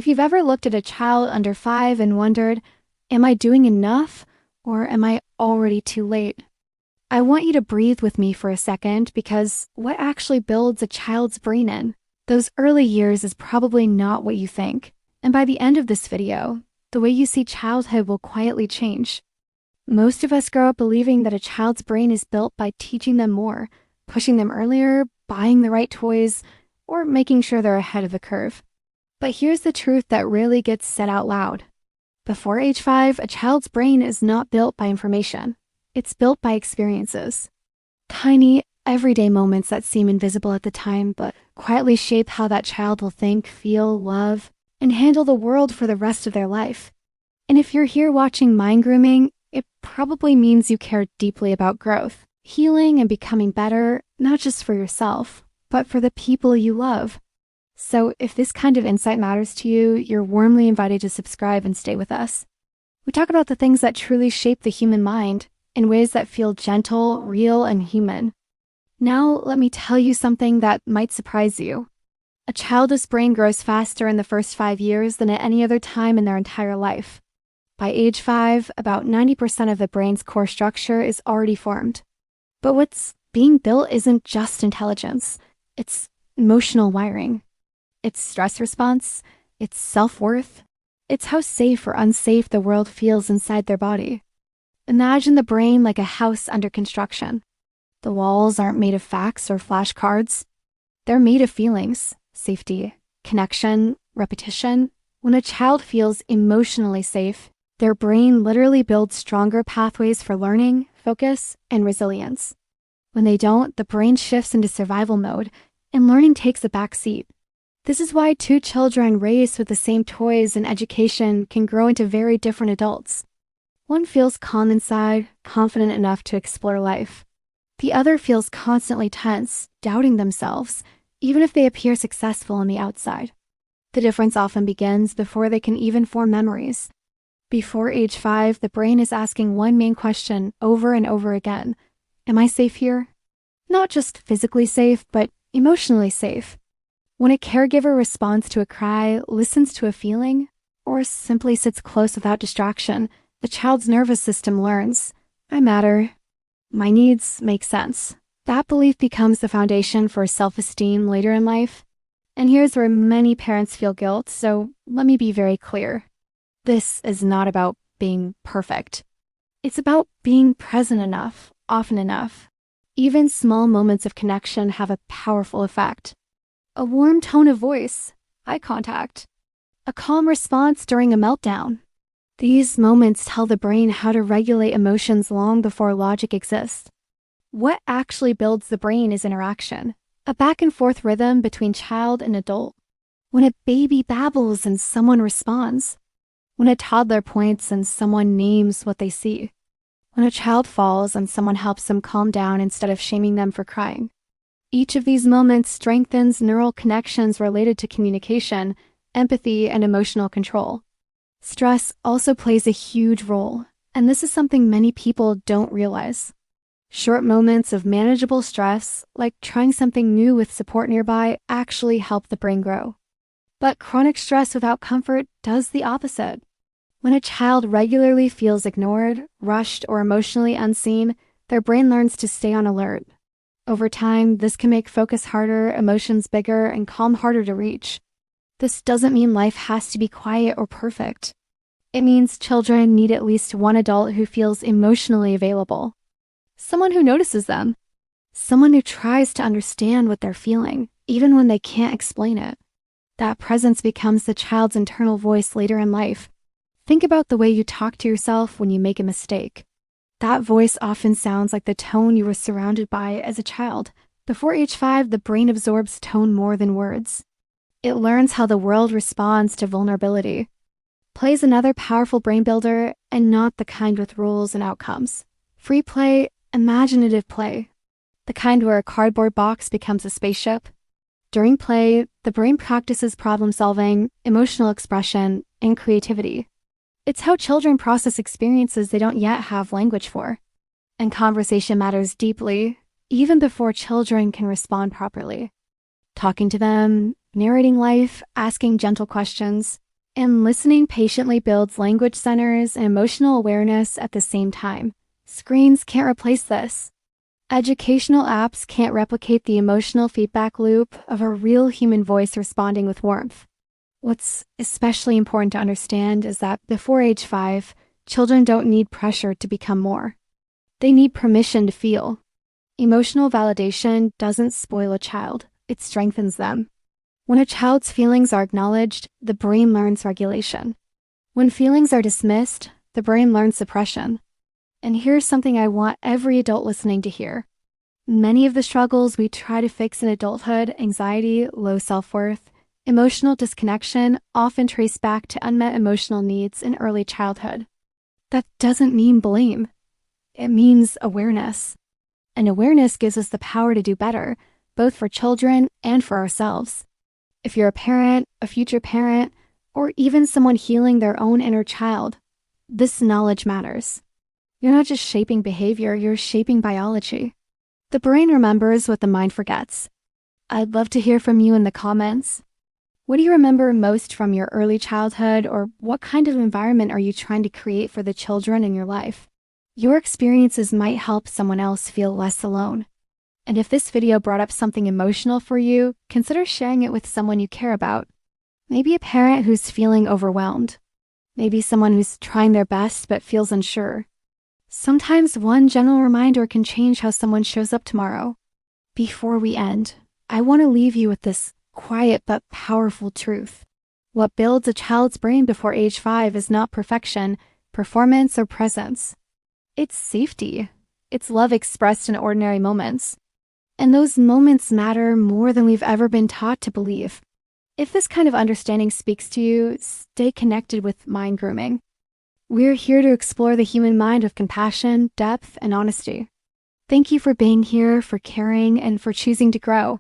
If you've ever looked at a child under 5 and wondered, am I doing enough or am I already too late? I want you to breathe with me for a second because what actually builds a child's brain in those early years is probably not what you think. And by the end of this video, the way you see childhood will quietly change. Most of us grow up believing that a child's brain is built by teaching them more, pushing them earlier, buying the right toys, or making sure they're ahead of the curve. But here's the truth that rarely gets said out loud. Before age 5, a child's brain is not built by information. It's built by experiences. Tiny, everyday moments that seem invisible at the time, but quietly shape how that child will think, feel, love, and handle the world for the rest of their life. And if you're here watching Mind Grooming, it probably means you care deeply about growth, healing, and becoming better, not just for yourself, but for the people you love. So if this kind of insight matters to you, you're warmly invited to subscribe and stay with us. We talk about the things that truly shape the human mind in ways that feel gentle, real, and human. Now, let me tell you something that might surprise you. A child's brain grows faster in the first 5 years than at any other time in their entire life. By age 5, about 90% of the brain's core structure is already formed. But what's being built isn't just intelligence. It's emotional wiring. It's stress response. It's self-worth. It's how safe or unsafe the world feels inside their body. Imagine the brain like a house under construction. The walls aren't made of facts or flashcards. They're made of feelings, safety, connection, repetition. When a child feels emotionally safe, their brain literally builds stronger pathways for learning, focus, and resilience. When they don't, the brain shifts into survival mode, and learning takes a back seat. This is why 2 children raised with the same toys and education can grow into very different adults. One feels calm inside, confident enough to explore life. The other feels constantly tense, doubting themselves, even if they appear successful on the outside. The difference often begins before they can even form memories. Before age 5, the brain is asking one main question over and over again. Am I safe here? Not just physically safe, but emotionally safe. When a caregiver responds to a cry, listens to a feeling, or simply sits close without distraction, the child's nervous system learns, I matter. My needs make sense. That belief becomes the foundation for self-esteem later in life. And here's where many parents feel guilt, so let me be very clear. This is not about being perfect. It's about being present enough, often enough. Even small moments of connection have a powerful effect. A warm tone of voice, eye contact, a calm response during a meltdown. These moments tell the brain how to regulate emotions long before logic exists. What actually builds the brain is interaction, a back-and-forth rhythm between child and adult. When a baby babbles and someone responds. When a toddler points and someone names what they see. When a child falls and someone helps them calm down instead of shaming them for crying. Each of these moments strengthens neural connections related to communication, empathy, and emotional control. Stress also plays a huge role, and this is something many people don't realize. Short moments of manageable stress, like trying something new with support nearby, actually help the brain grow. But chronic stress without comfort does the opposite. When a child regularly feels ignored, rushed, or emotionally unseen, their brain learns to stay on alert. Over time, this can make focus harder, emotions bigger, and calm harder to reach. This doesn't mean life has to be quiet or perfect. It means children need at least one adult who feels emotionally available. Someone who notices them. Someone who tries to understand what they're feeling, even when they can't explain it. That presence becomes the child's internal voice later in life. Think about the way you talk to yourself when you make a mistake. That voice often sounds like the tone you were surrounded by as a child. Before age 5, the brain absorbs tone more than words. It learns how the world responds to vulnerability. Play is another powerful brain builder, and not the kind with rules and outcomes. Free play, imaginative play. The kind where a cardboard box becomes a spaceship. During play, the brain practices problem solving, emotional expression, and creativity. It's how children process experiences they don't yet have language for. And conversation matters deeply, even before children can respond properly. Talking to them, narrating life, asking gentle questions. And listening patiently builds language centers and emotional awareness at the same time. Screens can't replace this. Educational apps can't replicate the emotional feedback loop of a real human voice responding with warmth. What's especially important to understand is that before age 5, children don't need pressure to become more. They need permission to feel. Emotional validation doesn't spoil a child, it strengthens them. When a child's feelings are acknowledged, the brain learns regulation. When feelings are dismissed, the brain learns suppression. And here's something I want every adult listening to hear. Many of the struggles we try to fix in adulthood, anxiety, low self-worth, emotional disconnection, often trace back to unmet emotional needs in early childhood. That doesn't mean blame. It means awareness. And awareness gives us the power to do better, both for children and for ourselves. If you're a parent, a future parent, or even someone healing their own inner child, this knowledge matters. You're not just shaping behavior, you're shaping biology. The brain remembers what the mind forgets. I'd love to hear from you in the comments. What do you remember most from your early childhood, or what kind of environment are you trying to create for the children in your life? Your experiences might help someone else feel less alone. And if this video brought up something emotional for you, consider sharing it with someone you care about. Maybe a parent who's feeling overwhelmed. Maybe someone who's trying their best but feels unsure. Sometimes one gentle reminder can change how someone shows up tomorrow. Before we end, I want to leave you with this quiet but powerful truth. What builds a child's brain before age 5 is not perfection, performance, or presence. It's safety. It's love expressed in ordinary moments. And those moments matter more than we've ever been taught to believe. If this kind of understanding speaks to you, stay connected with Mind Grooming. We're here to explore the human mind with compassion, depth, and honesty. Thank you for being here, for caring, and for choosing to grow.